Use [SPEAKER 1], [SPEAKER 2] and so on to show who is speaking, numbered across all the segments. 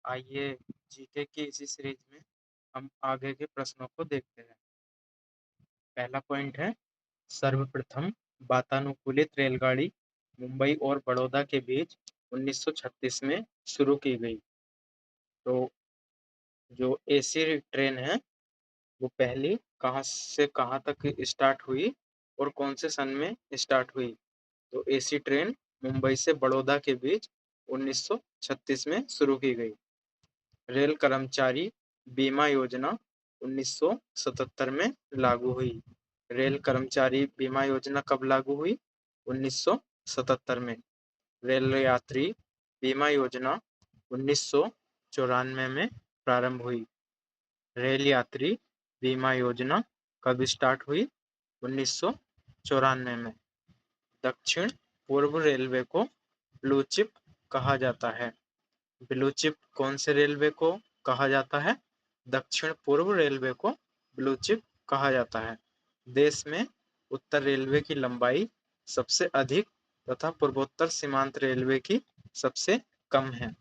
[SPEAKER 1] आइए जीके की इसी सीरीज में हम आगे के प्रश्नों को देखते हैं। पहला पॉइंट है, सर्वप्रथम वातानुकूलित रेलगाड़ी मुंबई और बड़ौदा के बीच 1936 में शुरू की गई। तो जो एसी ट्रेन है वो पहली कहाँ से कहाँ तक स्टार्ट हुई और कौन से सन में स्टार्ट हुई। तो एसी ट्रेन मुंबई से बड़ौदा के बीच 1936 में शुरू की गई। रेल कर्मचारी बीमा योजना 1977 में लागू हुई। रेल कर्मचारी बीमा योजना कब लागू हुई? 1977 में। रेल यात्री बीमा योजना 1994 में प्रारंभ हुई। रेल यात्री बीमा योजना कब स्टार्ट हुई? 1994 में। दक्षिण पूर्व रेलवे को ब्लू चिप कहा जाता है। ब्लू चिप कौन से रेलवे को कहा जाता है? दक्षिण पूर्व रेलवे को ब्लू चिप कहा जाता है। देश में उत्तर रेलवे की लंबाई सबसे अधिक तथा पूर्वोत्तर सीमांत रेलवे की सबसे कम है।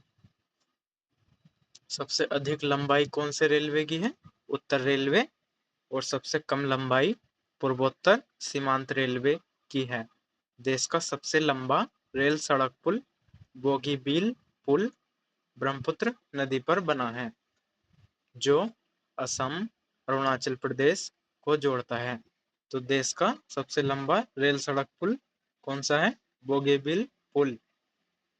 [SPEAKER 1] सबसे अधिक लंबाई कौन से रेलवे की है? उत्तर रेलवे। और सबसे कम लंबाई पूर्वोत्तर सीमांत रेलवे की है। देश का सबसे लंबा रेल सड़क पुल बोगीबील पुल ब्रह्मपुत्र नदी पर बना है, जो असम अरुणाचल प्रदेश को जोड़ता है। तो देश का सबसे लंबा रेल सड़क पुल कौन सा है? बोगीबील पुल।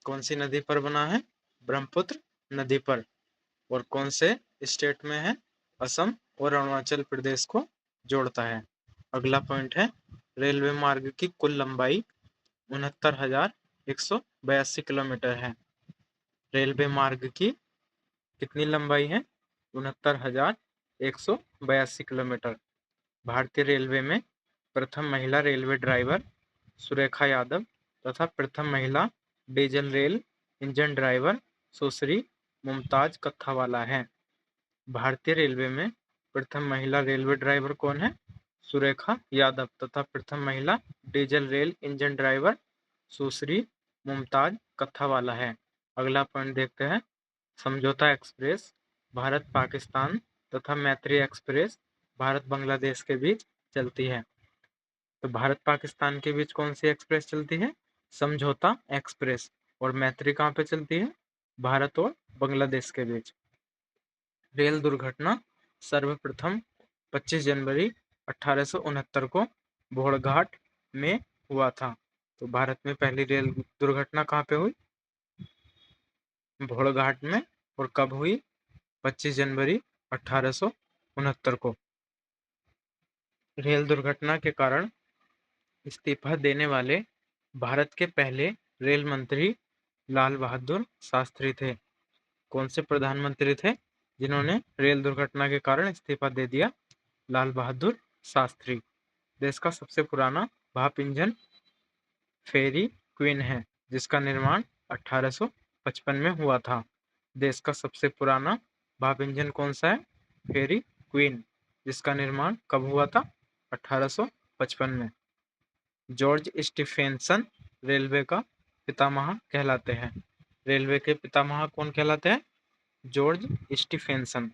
[SPEAKER 1] कौन सी नदी पर बना है? ब्रह्मपुत्र नदी पर। और कौन से स्टेट में है? असम और अरुणाचल प्रदेश को जोड़ता है। अगला पॉइंट है, रेलवे मार्ग की कुल लंबाई 69,182 किलोमीटर है। रेलवे मार्ग की कितनी लंबाई है? 69,182 किलोमीटर। भारतीय रेलवे में प्रथम महिला रेलवे ड्राइवर सुरेखा यादव तथा प्रथम महिला डीजल रेल इंजन ड्राइवर सुश्री मुमताज कत्थावाला है। भारतीय रेलवे में प्रथम महिला रेलवे ड्राइवर कौन है? सुरेखा यादव तथा प्रथम महिला डीजल रेल इंजन ड्राइवर सुश्री मुमताज कत्थावाला है। अगला पॉइंट देखते हैं, समझौता एक्सप्रेस भारत पाकिस्तान तथा मैत्री एक्सप्रेस भारत बांग्लादेश के बीच चलती है। तो भारत पाकिस्तान के बीच कौन सी एक्सप्रेस चलती है? समझौता एक्सप्रेस। और मैत्री कहाँ पे चलती है? भारत और बांग्लादेश के बीच। रेल दुर्घटना सर्वप्रथम 25 जनवरी 1869 को भोरघाट में हुआ था। तो भारत में पहली रेल दुर्घटना कहाँ पे हुई? भोरघाट में। और कब हुई? 25 जनवरी 1869 को। रेल दुर्घटना के कारण इस्तीफा देने वाले भारत के पहले रेल मंत्री लाल बहादुर शास्त्री थे। कौन से प्रधानमंत्री थे जिन्होंने रेल दुर्घटना के कारण इस्तीफा दे दिया? लाल बहादुर शास्त्री। देश का सबसे पुराना भाप इंजन फेरी क्वीन है, जिसका निर्माण 1855 में हुआ था। देश का सबसे पुराना भाप इंजन कौन सा है? फेरी क्वीन, जिसका निर्माण कब हुआ था? 1855 में। जॉर्ज स्टीफेंसन रेलवे का पितामह कहलाते हैं। रेलवे के पितामह कौन कहलाते हैं? George Stephenson.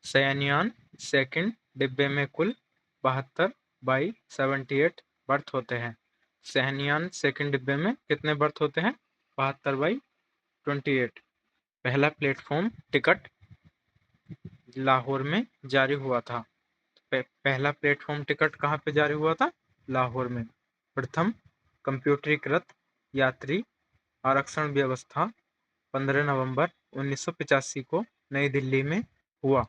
[SPEAKER 1] शयनयान सेकंड डिब्बे में कुल 72/78 बर्थ होते हैं। शयनयान सेकंड डिब्बे में कितने बर्थ होते हैं? 72/28। पहला प्लेटफॉर्म टिकट लाहौर में जारी हुआ था। पहला प्लेटफॉर्म टिकट कहाँ पे जारी हुआ था? लाहौर में। प्रथम कंप्यूटरीकृत यात्री आरक्षण व्यवस्था 15 नवंबर 1985 को नई दिल्ली में हुआ।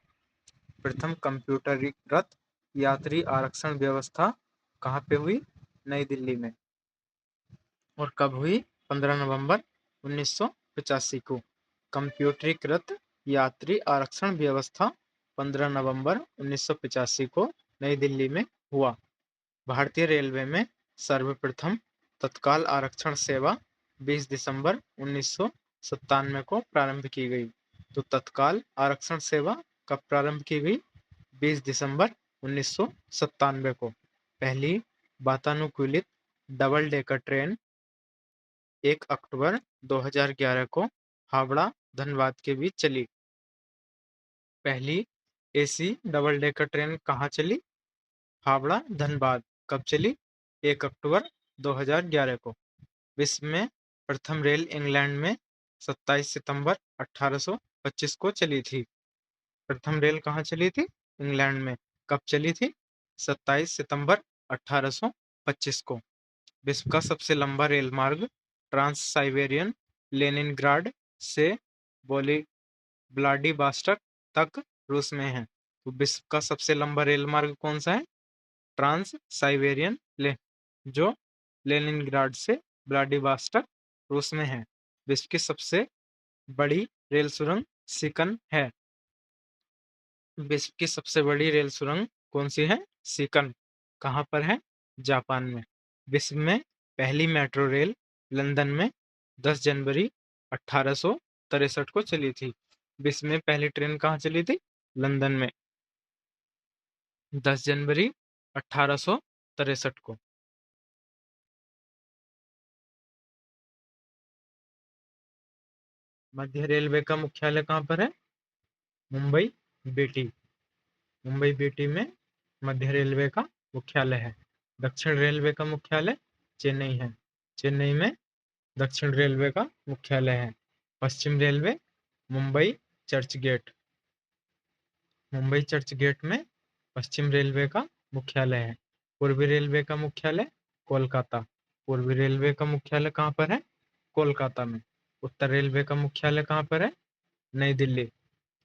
[SPEAKER 1] प्रथम कंप्यूटरीकृत यात्री आरक्षण व्यवस्था कहाँ पे हुई? नई दिल्ली में। और कब हुई? 15 नवंबर 1985 को। कंप्यूटरीकृत यात्री आरक्षण व्यवस्था 15 नवंबर 1985 को नई दिल्ली में हुआ। भारतीय रेलवे में सर्वप्रथम तत्काल आरक्षण सेवा 20 दिसंबर 1997 को प्रारंभ की गई। तो तत्काल आरक्षण सेवा कब प्रारंभ की गई? 20 दिसंबर 1997 को। पहली वातानुकूलित डबल डेकर ट्रेन 1 अक्टूबर 2011 को हावड़ा धनबाद के बीच चली। पहली एसी डबल डेकर ट्रेन कहाँ चली? हावड़ा धनबाद। कब चली? 1 अक्टूबर 2011 को। विश्व में प्रथम रेल इंग्लैंड में 27 सितंबर 1825 को चली थी। प्रथम रेल कहाँ चली थी? इंग्लैंड में। कब चली थी? 27 सितंबर 1825 को। विश्व का सबसे लंबा रेल मार्ग ट्रांस साइबेरियन लेनिनग्राड से बोली व्लादिवोस्टोक तक रूस में है। तो विश्व का सबसे लंबा रेल मार्ग कौन सा है? ट्रांस साइबेरियन जो लेनिनग्राड से व्लादिवोस्टोक रूस में है। विश्व की सबसे बड़ी रेल सुरंग सिकन है। विश्व की सबसे बड़ी रेल सुरंग कौन सी है? सिकन। कहाँ पर है? जापान में। विश्व में पहली मेट्रो रेल लंदन में 10 जनवरी 1863 को चली थी। विश्व में पहली ट्रेन कहाँ चली थी? लंदन में 10 जनवरी 1863 को। मध्य रेलवे का मुख्यालय कहाँ पर है? मुंबई बीटी। मुंबई बीटी में मध्य रेलवे का मुख्यालय है। दक्षिण रेलवे का मुख्यालय चेन्नई है। चेन्नई में दक्षिण रेलवे का मुख्यालय है। पश्चिम railway Mumbai Churchgate. Mumbai Churchgate में पश्चिम रेलवे का मुख्यालय है। पूर्वी रेलवे का मुख्यालय कोलकाता। पूर्वी रेलवे का मुख्यालय कहाँ पर है? कोलकाता में। उत्तर रेलवे का मुख्यालय कहाँ पर है? नई दिल्ली।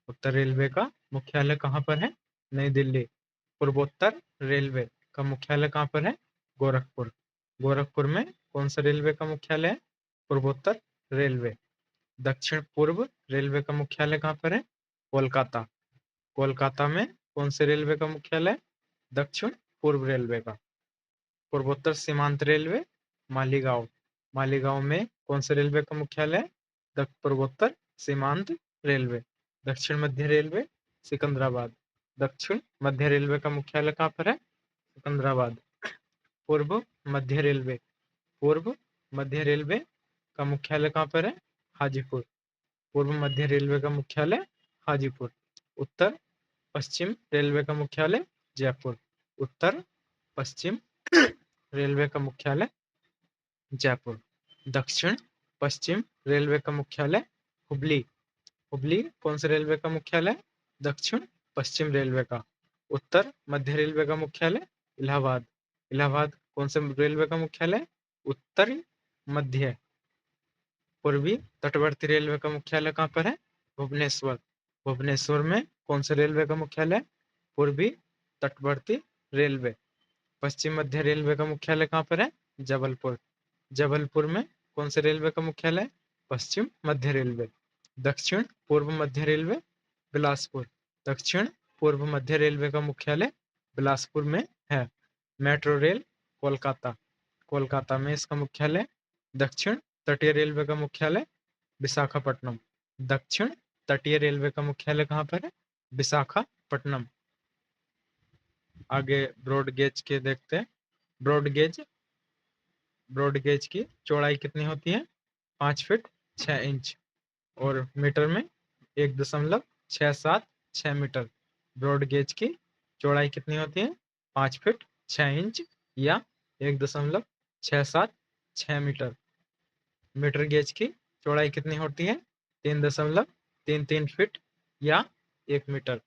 [SPEAKER 1] उत्तर रेलवे का मुख्यालय कहाँ पर है? नई दिल्ली। पूर्वोत्तर रेलवे का मुख्यालय कहाँ पर है? गोरखपुर। गोरखपुर में कौन सा रेलवे का मुख्यालय है? पूर्वोत्तर रेलवे। दक्षिण पूर्व रेलवे का मुख्यालय कहाँ पर है? कोलकाता। कोलकाता में कौन से रेलवे का मुख्यालय है? दक्षिण पूर्व रेलवे का। पूर्वोत्तर सीमांत रेलवे मालीगांव। मालीगांव में कौन से रेलवे का मुख्यालय है? पूर्वोत्तर सीमांत रेलवे। दक्षिण मध्य रेलवे सिकंदराबाद। दक्षिण मध्य रेलवे का मुख्यालय कहाँ पर है? सिकंदराबाद। पूर्व मध्य रेलवे। पूर्व मध्य रेलवे का मुख्यालय कहाँ पर है? हाजीपुर। पूर्व मध्य रेलवे का मुख्यालय हाजीपुर। उत्तर पश्चिम रेलवे का मुख्यालय जयपुर। उत्तर पश्चिम रेलवे का मुख्यालय जयपुर। दक्षिण पश्चिम रेलवे का मुख्यालय हुबली। हुबली कौन से रेलवे का मुख्यालय? दक्षिण पश्चिम रेलवे का। उत्तर मध्य रेलवे का मुख्यालय इलाहाबाद। इलाहाबाद कौन से रेलवे का मुख्यालय? उत्तर मध्य। पूर्वी तटवर्ती रेलवे का मुख्यालय कहाँ पर है? भुवनेश्वर। भुवनेश्वर में कौन से रेलवे का मुख्यालय? पूर्वी तटवर्ती रेलवे। पश्चिम मध्य रेलवे का मुख्यालय कहाँ पर है? जबलपुर। जबलपुर में कौन से रेलवे का मुख्यालय? पश्चिम मध्य रेलवे। दक्षिण पूर्व मध्य रेलवे बिलासपुर। दक्षिण पूर्व मध्य रेलवे का मुख्यालय बिलासपुर में है। Metro rail Kolkata. कोलकाता में इसका मुख्यालय। दक्षिण तटीय रेलवे का मुख्यालय विशाखापट्टनम। दक्षिण तटीय रेलवे का मुख्यालय कहाँ पर है? विशाखापट्टनम। आगे ब्रॉड गेज के देखते हैं। ब्रॉड गेज की चौड़ाई कितनी होती है? 5 फीट 6 इंच। और मीटर में 1.676 मीटर। ब्रॉड गेज की चौड़ाई कितनी होती है? 5 फीट 6 इंच या 1.676 मीटर। मीटर गेज की चौड़ाई कितनी होती है? 3.33 फीट या 1 मीटर।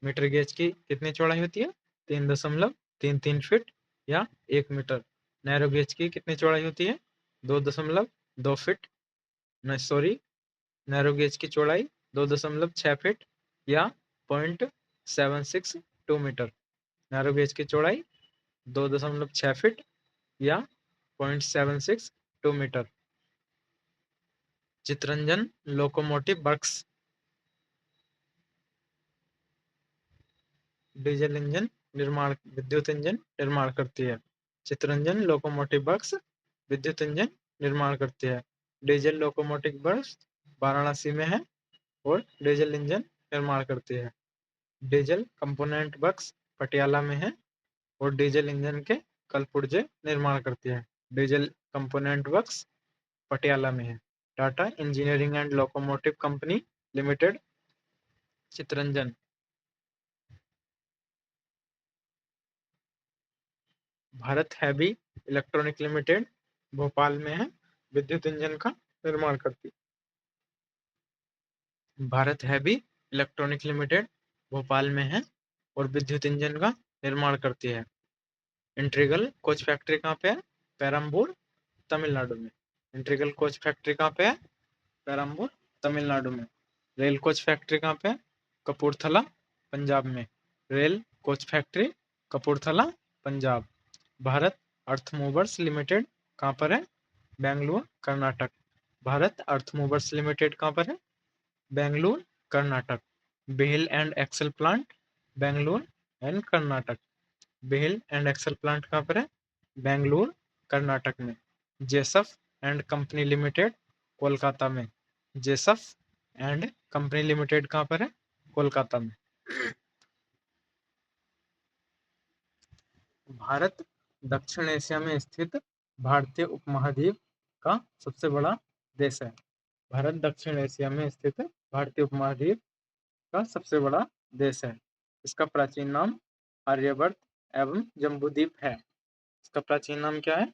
[SPEAKER 1] मीटर गेज की कितनी चौड़ाई होती है? 3.33 फीट या 1 मीटर। नैरो गेज की कितनी चौड़ाई होती है? 2.2 फीट। सॉरी, नैरो गेज की चौड़ाई 2.6 फीट या 0.762 मीटर। नैरो गेज की चौड़ाई 2.6 फीट या 0.762 metre. Chittaranjan locomotive works diesel engine निर्माण विद्युत इंजन निर्माण करती है। चितरंजन लोकोमोटिव वर्क्स विद्युत इंजन निर्माण करती है। डीजल लोकोमोटिव वर्क्स वाराणसी में है और डीजल इंजन निर्माण करती है। डीजल कंपोनेंट वर्क्स पटियाला में है और डीजल इंजन के कल पुर्जे निर्माण करती है। डीजल कंपोनेंट वर्क्स पटियाला में है। Tata engineering and locomotive company limited, Chittaranjan. Bharat heavy electronic limited Bhopal में है, विद्युत इंजन का निर्माण करती है। Bharat heavy electronic limited Bhopal में है और विद्युत इंजन का निर्माण करती है। इंट्रीगल कोच फैक्ट्री कहाँ पे है? पेरम्बूर, तमिलनाडु में। इंट्रीगल कोच फैक्ट्री कहाँ पे है? पेरम्बूर, तमिलनाडु में। रेल कोच फैक्ट्री कहाँ पे है? कपूरथला, पंजाब में। Rail coach factory Kapurthala, Punjab. Bharat earth movers limited कहाँ पर है? Bengaluru, Karnataka. Bharat earth movers limited कहाँ पर है? Bengaluru, Karnataka. Wheel and axle plant Bengaluru and Karnataka. Wheel and axle plant कहाँ पर है? बेंगलुरु, कर्नाटक में। Jessop and company limited Kolkata में। जेसफ एंड कंपनी लिमिटेड कहाँ पर है? कोलकाता में। भारत दक्षिण एशिया में स्थित भारतीय उपमहाद्वीप का सबसे बड़ा देश है। भारत दक्षिण एशिया में स्थित भारतीय उपमहाद्वीप का सबसे बड़ा देश है। इसका प्राचीन नाम आर्यवर्त एवं जम्बूद्वीप है। इसका प्राचीन नाम क्या है?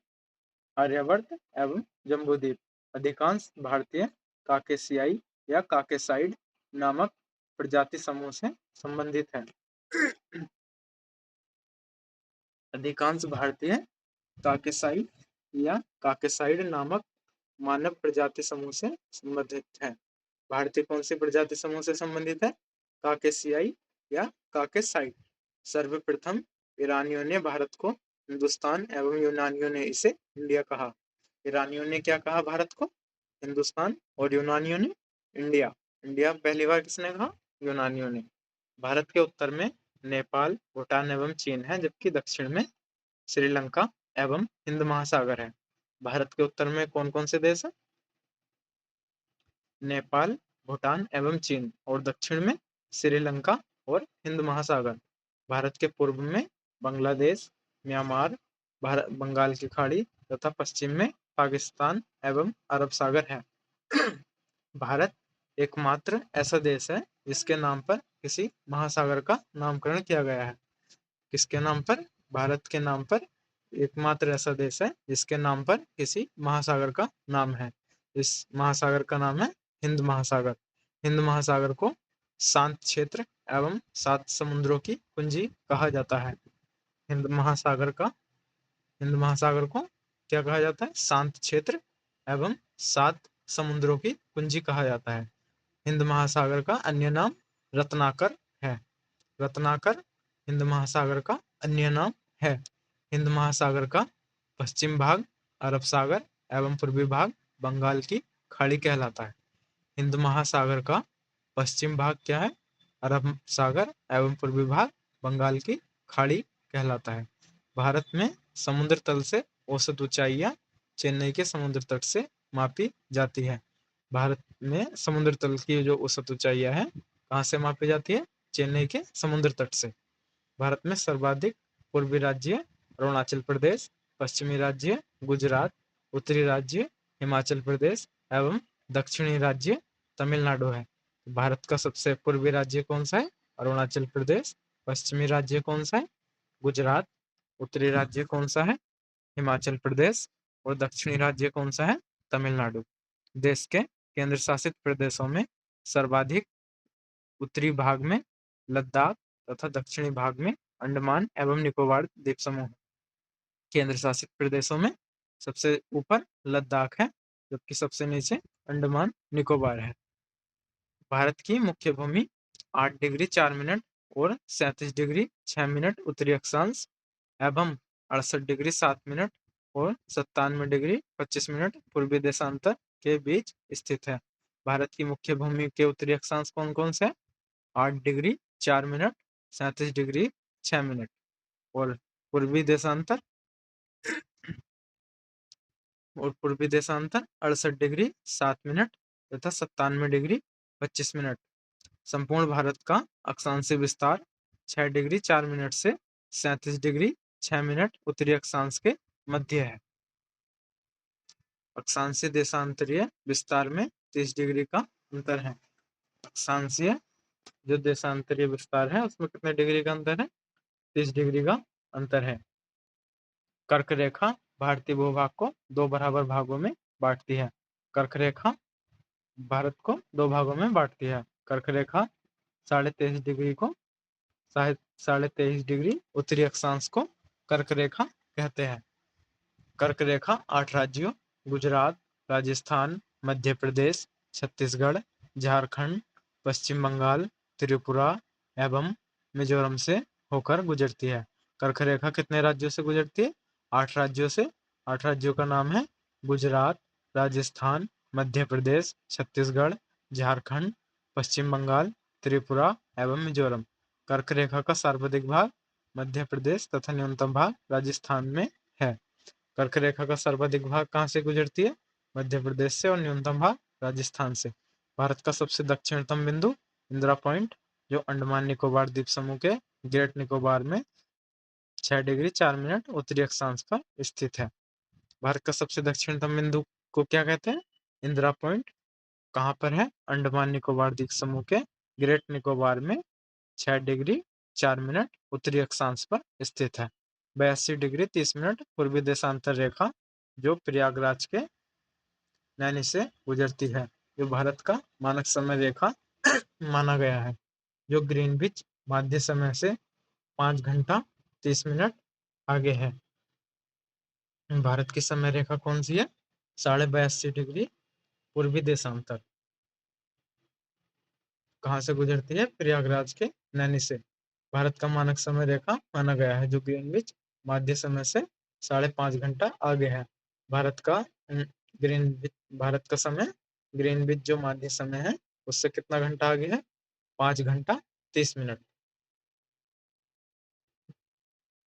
[SPEAKER 1] आर्यवर्त एवं जम्बूद्वीप। अधिकांश भारतीय काकेशियाई या काकेसाइड नामक प्रजाति समूह से संबंधित है। अधिकांश भारतीय काकेसाइड या काकेसाइड नामक मानव प्रजाति समूह से संबंधित है। भारतीय कौन सी प्रजाति समूह से संबंधित है? काकेशियाई या काकेसाइड। सर्वप्रथम ईरानियों ने भारत को हिंदुस्तान एवं यूनानियों ने इसे इंडिया कहा। ईरानियों ने क्या कहा भारत को? हिंदुस्तान, और यूनानियों ने इंडिया। इंडिया पहली बार किसने कहा? यूनानियों ने। भारत के उत्तर में नेपाल, भूटान एवं चीन है, जबकि दक्षिण में श्रीलंका एवं हिंद महासागर है। भारत के उत्तर में कौन कौन से देश है? नेपाल, भूटान एवं चीन, और दक्षिण में श्रीलंका और हिंद महासागर। भारत के पूर्व में बांग्लादेश, म्यांमार, भारत बंगाल की खाड़ी तथा पश्चिम में पाकिस्तान एवं अरब सागर है। भारत एकमात्र ऐसा देश है जिसके नाम पर किसी महासागर का नामकरण किया गया है। किसके नाम पर? भारत के नाम पर एकमात्र ऐसा देश है जिसके नाम पर किसी महासागर का नाम है। इस महासागर का नाम है हिंद महासागर। हिंद महासागर को शांत क्षेत्र एवं 7 समुद्रों की कुंजी कहा जाता है। हिंद महासागर को क्या कहा जाता है? शांत क्षेत्र एवं 7 समुद्रों की कुंजी कहा जाता है। हिंद महासागर का अन्य नाम रत्नाकर है। रत्नाकर हिंद महासागर का अन्य नाम है। हिंद महासागर का पश्चिम भाग अरब सागर एवं पूर्वी भाग बंगाल की खाड़ी कहलाता है। हिंद महासागर का पश्चिम भाग क्या है? अरब सागर एवं पूर्वी भाग बंगाल की खाड़ी कहलाता है। भारत में समुद्र तल से औसत ऊंचाइयां चेन्नई के समुद्र तट से मापी जाती है। भारत में समुद्र तल की जो औसत ऊंचाइयां है कहाँ से मापी जाती है? चेन्नई के समुद्र तट से। भारत में सर्वाधिक पूर्वी राज्य अरुणाचल प्रदेश, पश्चिमी राज्य गुजरात, उत्तरी राज्य हिमाचल प्रदेश एवं दक्षिणी राज्य तमिलनाडु है। भारत का सबसे पूर्वी राज्य कौन सा है? अरुणाचल प्रदेश। पश्चिमी राज्य कौन सा है? गुजरात। उत्तरी राज्य कौन सा है? हिमाचल प्रदेश। और दक्षिणी राज्य कौन सा है? तमिलनाडु। देश के केंद्र शासित प्रदेशों में सर्वाधिक उत्तरी भाग में लद्दाख तथा दक्षिणी भाग में अंडमान एवं निकोबार द्वीप समूह। केंद्र शासित प्रदेशों में सबसे ऊपर लद्दाख है, जबकि सबसे नीचे अंडमान निकोबार है। भारत की मुख्य भूमि 8 डिग्री 4 मिनट और 37 डिग्री 6 मिनट उत्तरी अक्षांश एवं 68 डिग्री 7 मिनट और 97 डिग्री 25 मिनट पूर्वी देशांतर के बीच स्थित है। भारत की मुख्य भूमि के उत्तरी अक्षांश कौन कौन से? 8 डिग्री 4 मिनट, 37 डिग्री 6 मिनट, और पूर्वी देशांतर 68 डिग्री 7 मिनट तथा 97 डिग्री 25 मिनट। संपूर्ण भारत का अक्षांशीय विस्तार 6 डिग्री 4 मिनट से 37 डिग्री 6 मिनट उत्तरी अक्षांश के मध्य है। अक्षांशीय देशांतरीय विस्तार में 30 डिग्री का अंतर है। अक्षांशीय जो देशांतरीय विस्तार है उसमें कितने डिग्री का अंतर है? 30 डिग्री का अंतर है। कर्क रेखा भारतीय भूभाग को 2 बराबर भागों में बांटती है। कर्क रेखा भारत को 2 भागों में बांटती है। कर्क रेखा 23.5 डिग्री को 23.5 डिग्री उत्तरी अक्षांश को कर्क रेखा कहते हैं। कर्क रेखा 8 राज्यों गुजरात, राजस्थान, मध्य प्रदेश, छत्तीसगढ़, झारखंड, पश्चिम बंगाल, त्रिपुरा एवं मिजोरम से होकर गुजरती है। कर्क रेखा कितने राज्यों से गुजरती है? 8 राज्यों से। 8 राज्यों का नाम है गुजरात, राजस्थान, मध्य प्रदेश, छत्तीसगढ़, झारखंड, पश्चिम बंगाल, त्रिपुरा एवं मिजोरम। कर्क रेखा का सर्वाधिक भाग मध्य प्रदेश तथा न्यूनतम भाग राजस्थान में है। कर्क रेखा का सर्वाधिक भाग कहाँ से गुजरती है? मध्य प्रदेश से, और न्यूनतम भाग राजस्थान से। भारत का सबसे दक्षिणतम बिंदु इंदिरा पॉइंट, जो अंडमान निकोबार द्वीप समूह के ग्रेट निकोबार में 6 डिग्री 4 मिनट उत्तरी अक्षांश पर स्थित है। भारत का सबसे दक्षिणतम बिंदु को क्या कहते हैं? इंदिरा पॉइंट। कहाँ पर है? अंडमान निकोबार द्वीप समूह के ग्रेट निकोबार में 6 डिग्री 4 मिनट उत्तरी अक्षांश पर स्थित है। 82 डिग्री 30 मिनट पूर्वी देशांतर रेखा जो प्रयागराज के नैनी से गुजरती है, जो भारत का मानक समय रेखा माना गया है, जो ग्रीनविच माध्य समय से 5 घंटा 30 मिनट आगे है। भारत की समय रेखा कौन सी है? 82.5 डिग्री पूर्वी देशांतर। कहाँ से गुजरती है? प्रयागराज के नैनी से। भारत का मानक समय रेखा माना गया है, जो ग्रीनविच माध्य समय से 5.5 घंटा आगे है। भारत का भारत का समय ग्रीनविच जो माध्य समय है उससे कितना घंटा आगे है? 5 घंटा 30 मिनट।